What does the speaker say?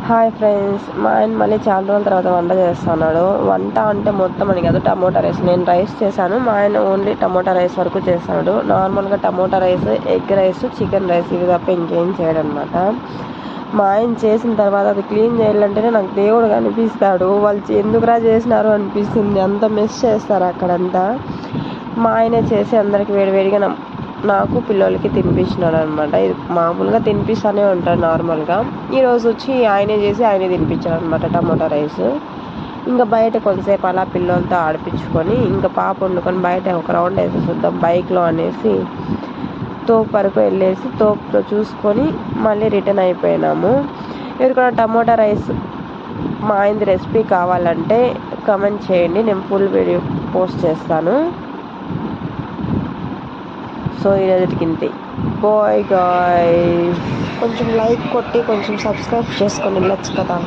Hi friends, మా ఆయన మళ్ళీ చాలా రోజుల తర్వాత వంట చేస్తున్నాడు. వంట అంటే మొత్తం అని కాదు, టమోటా రైస్. నేను రైస్ చేశాను, మా ఆయన ఓన్లీ టమోటా రైస్ వరకు చేశాడు. నార్మల్గా tomato rice, egg rice, chicken rice ఇవి తప్ప ఇంకేం చేయడనమాట. మా ఆయన చేసిన తర్వాత అది క్లీన్ చేయాలంటేనే నాకు దేవుడు కనిపిస్తాడు. వాళ్ళు ఎందుకురా చేసినారు అనిపిస్తుంది, అంత మిస్ చేస్తారు అక్కడంతా. మా ఆయనే చేసి అందరికి వేడివేడిగా నాకు పిల్లలకి తినిపించినాడు అనమాట. ఇది మామూలుగా తినిపిస్తూనే ఉంటాడు నార్మల్గా. ఈరోజు వచ్చి ఆయనే చేసి ఆయనే తినిపించాడు అనమాట టమోటా రైస్. ఇంకా బయట కొంతసేపు అలా పిల్లలతో ఆడిపించుకొని ఇంకా పాప వండుకొని బయట ఒక రౌండ్ వేసి చూద్దాం బైక్లో అనేసి తోపు వరకు వెళ్ళేసి తోపుతో చూసుకొని మళ్ళీ రిటర్న్ అయిపోయినాము. ఎవరికైనా టమోటా రైస్ మా ఆయనది రెసిపీ కావాలంటే కమెంట్ చేయండి, నేను ఫుల్ వీడియో పోస్ట్ చేస్తాను. సో ఈరోజుకి ఇంతే. Bye guys. కొంచెం లైక్ కొట్టి కొంచెం సబ్స్క్రైబ్ చేసుకొని వెళ్ళొచ్చు కదా.